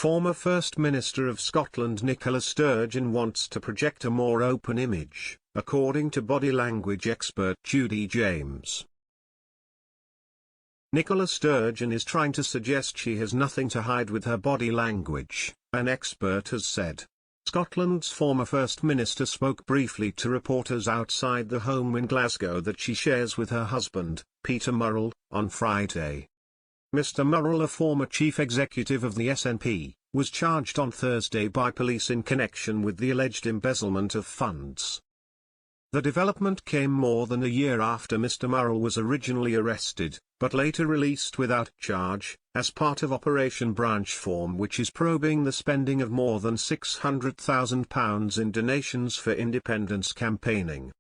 Former First Minister of Scotland Nicola Sturgeon wants to project a more open image, according to body language expert Judy James. Nicola Sturgeon is trying to suggest she has nothing to hide with her body language, an expert has said. Scotland's former First Minister spoke briefly to reporters outside the home in Glasgow that she shares with her husband, Peter Murrell, on Friday. Mr. Murrell, a former chief executive of the SNP, was charged on Thursday by police in connection with the alleged embezzlement of funds. The development came more than a year after Mr. Murrell was originally arrested, but later released without charge, as part of Operation Branchform, which is probing the spending of more than £600,000 in donations for independence campaigning.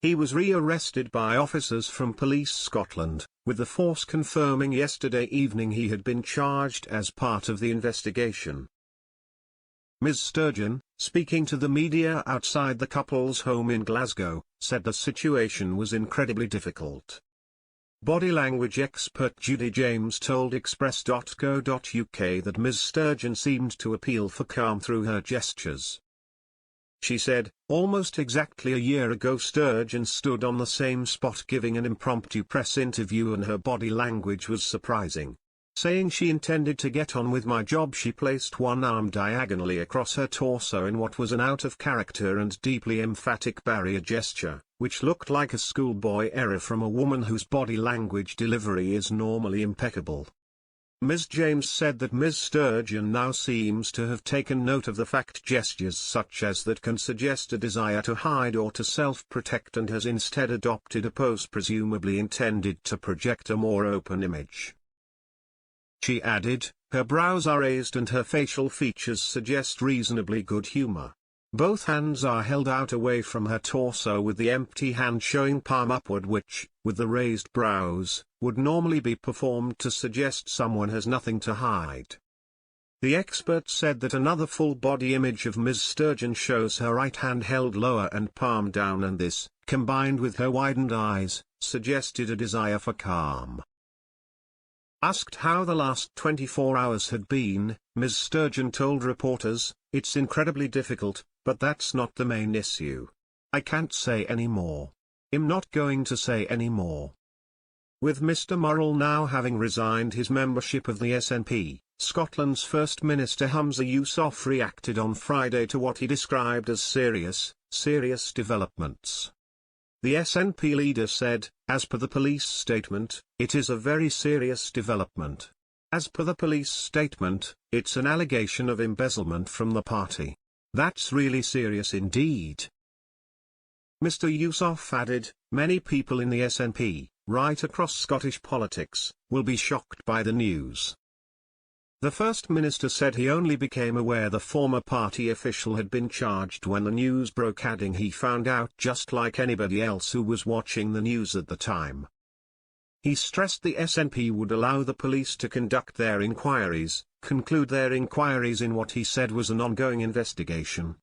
He was re-arrested by officers from PoIice Scotland, with the force confirming yesterday evening he had been charged as part of the investigation. Ms. Sturgeon, speaking to the media outside the couple's home in Glasgow, said the situation was incredibly difficult. Body language expert Judy James told Express.co.uk that Ms. Sturgeon seemed to appeal for calm through her gestures. She said, almost exactly a year ago Sturgeon stood on the same spot giving an impromptu press interview and her body language was surprising. Saying she intended to get on with my job, she placed one arm diagonally across her torso in what was an out-of-character and deeply emphatic barrier gesture, which looked like a schoolboy error from a woman whose body language delivery is normally impeccable. Ms. James said that Ms. Sturgeon now seems to have taken note of the fact gestures such as that can suggest a desire to hide or to self-protect and has instead adopted a pose presumably intended to project a more open image. She added, her brows are raised and her facial features suggest reasonably good humor. Both hands are held out away from her torso with the empty hand showing palm upward, which, with the raised brows, would normally be performed to suggest someone has nothing to hide. The expert said that another full body image of Ms. Sturgeon shows her right hand held lower and palm down, and this, combined with her widened eyes, suggested a desire for calm. Asked how the last 24 hours had been, Ms. Sturgeon told reporters, "It's incredibly difficult, but that's not the main issue. I can't say any more. I'm not going to say any more." With Mr. Murrell now having resigned his membership of the SNP, Scotland's First Minister Humza Yousaf reacted on Friday to what he described as serious developments. The SNP leader said, as per the police statement, it is a very serious development. As per the police statement, it's an allegation of embezzlement from the party. That's really serious indeed. Mr. Yousaf added, many people in the SNP, right across Scottish politics, will be shocked by the news. The First Minister said he only became aware the former party official had been charged when the news broke, adding he found out just like anybody else who was watching the news at the time. He stressed the SNP would allow the police to conduct their inquiries, conclude their inquiries in what he said was an ongoing investigation,